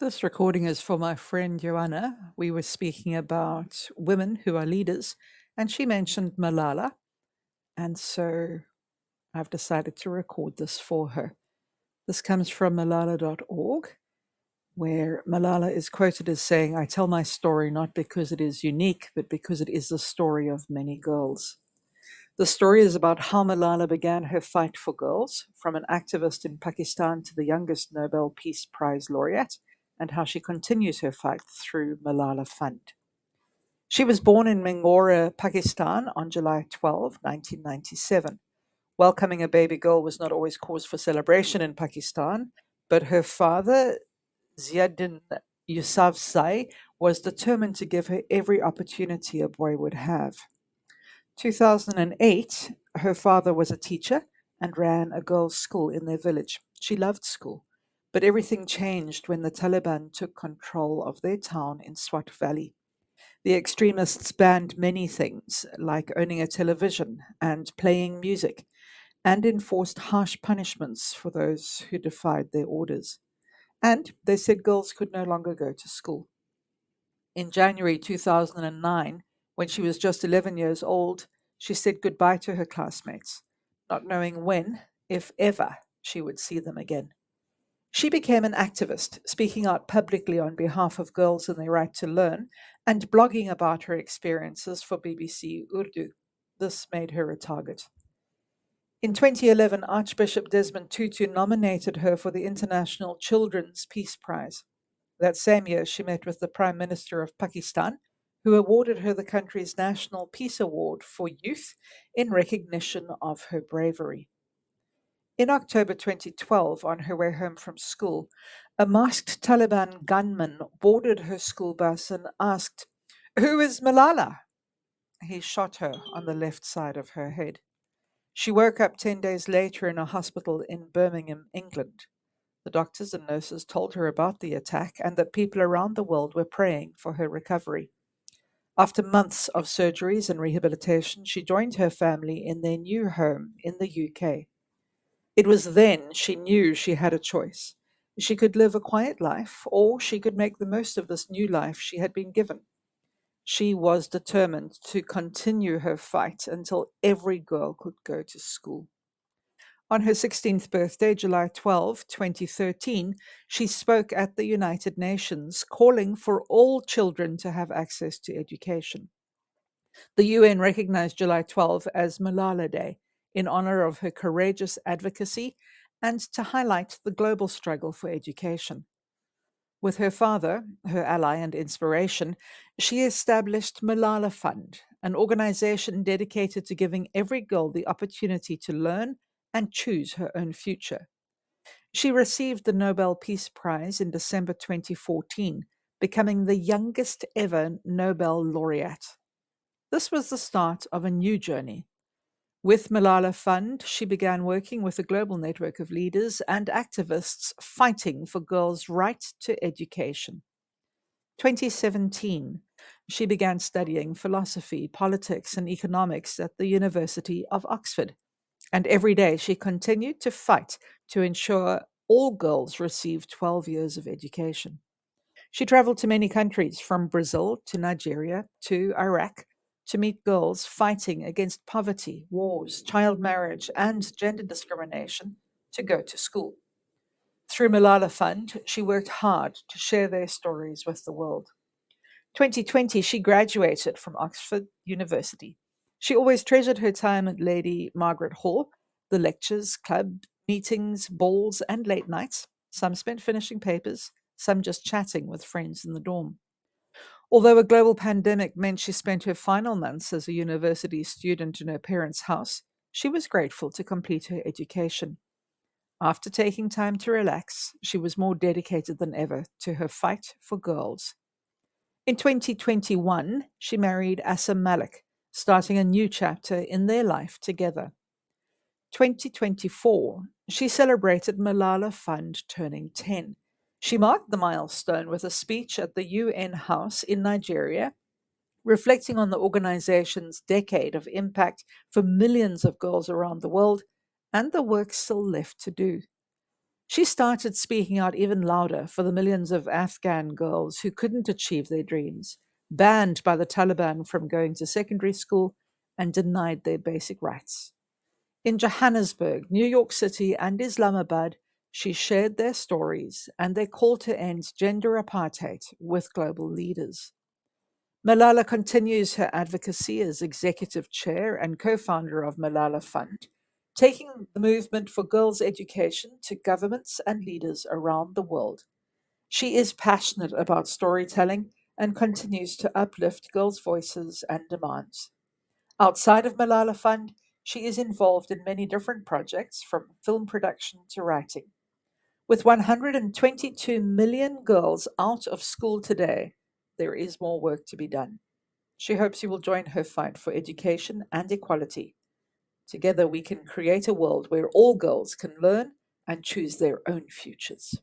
This recording is for my friend Joanna. We were speaking about women who are leaders, and she mentioned Malala. And so I've decided to record this for her. This comes from malala.org, where Malala is quoted as saying, "I tell my story not because it is unique, but because it is the story of many girls." The story is about how Malala began her fight for girls, from an activist in Pakistan to the youngest Nobel Peace Prize laureate, and how she continues her fight through Malala Fund. She was born in Mingora, Pakistan on July 12, 1997. Welcoming a baby girl was not always cause for celebration in Pakistan, but her father, Ziauddin Yousafzai, was determined to give her every opportunity a boy would have. 2008, her father was a teacher and ran a girls' school in their village. She loved school, but everything changed when the Taliban took control of their town in Swat Valley. The extremists banned many things, like owning a television and playing music, and enforced harsh punishments for those who defied their orders. And they said girls could no longer go to school. In January 2009, when she was just 11 years old, she said goodbye to her classmates, not knowing when, if ever, she would see them again. She became an activist, speaking out publicly on behalf of girls and their right to learn, and blogging about her experiences for BBC Urdu. This made her a target. In 2011, Archbishop Desmond Tutu nominated her for the International Children's Peace Prize. That same year, she met with the Prime Minister of Pakistan, who awarded her the country's National Peace Award for Youth in recognition of her bravery. In October 2012, on her way home from school, a masked Taliban gunman boarded her school bus and asked, "Who is Malala?" He shot her on the left side of her head. She woke up 10 days later in a hospital in Birmingham, England. The doctors and nurses told her about the attack and that people around the world were praying for her recovery. After months of surgeries and rehabilitation, she joined her family in their new home in the UK. It was then she knew she had a choice. She could live a quiet life, or she could make the most of this new life she had been given. She was determined to continue her fight until every girl could go to school. On her 16th birthday, July 12, 2013, she spoke at the United Nations, calling for all children to have access to education. The UN recognized July 12 as Malala Day in honor of her courageous advocacy and to highlight the global struggle for education. With her father, her ally and inspiration, she established Malala Fund, an organization dedicated to giving every girl the opportunity to learn and choose her own future. She received the Nobel Peace Prize in December 2014, becoming the youngest ever Nobel laureate. This was the start of a new journey. With Malala Fund, she began working with a global network of leaders and activists fighting for girls' right to education. 2017, she began studying philosophy, politics, and economics at the University of Oxford. And every day she continued to fight to ensure all girls receive 12 years of education. She traveled to many countries, from Brazil to Nigeria to Iraq, to meet girls fighting against poverty, wars, child marriage, and gender discrimination to go to school. Through Malala Fund, she worked hard to share their stories with the world. 2020, she graduated from Oxford University. She always treasured her time at Lady Margaret Hall, the lectures, club, meetings, balls, and late nights. Some spent finishing papers, some just chatting with friends in the dorm. Although a global pandemic meant she spent her final months as a university student in her parents' house, she was grateful to complete her education. After taking time to relax, she was more dedicated than ever to her fight for girls. In 2021, she married Assam Malik, starting a new chapter in their life together. 2024, she celebrated Malala Fund turning 10. She marked the milestone with a speech at the UN House in Nigeria, reflecting on the organization's decade of impact for millions of girls around the world and the work still left to do. She started speaking out even louder for the millions of Afghan girls who couldn't achieve their dreams, banned by the Taliban from going to secondary school, and denied their basic rights. In Johannesburg, New York City, and Islamabad, she shared their stories and their call to end gender apartheid with global leaders. Malala continues her advocacy as executive chair and co founder of Malala Fund, taking the movement for girls' education to governments and leaders around the world. She is passionate about storytelling and continues to uplift girls' voices and demands. Outside of Malala Fund, she is involved in many different projects from film production to writing. With 122 million girls out of school today, there is more work to be done. She hopes you will join her fight for education and equality. Together, we can create a world where all girls can learn and choose their own futures.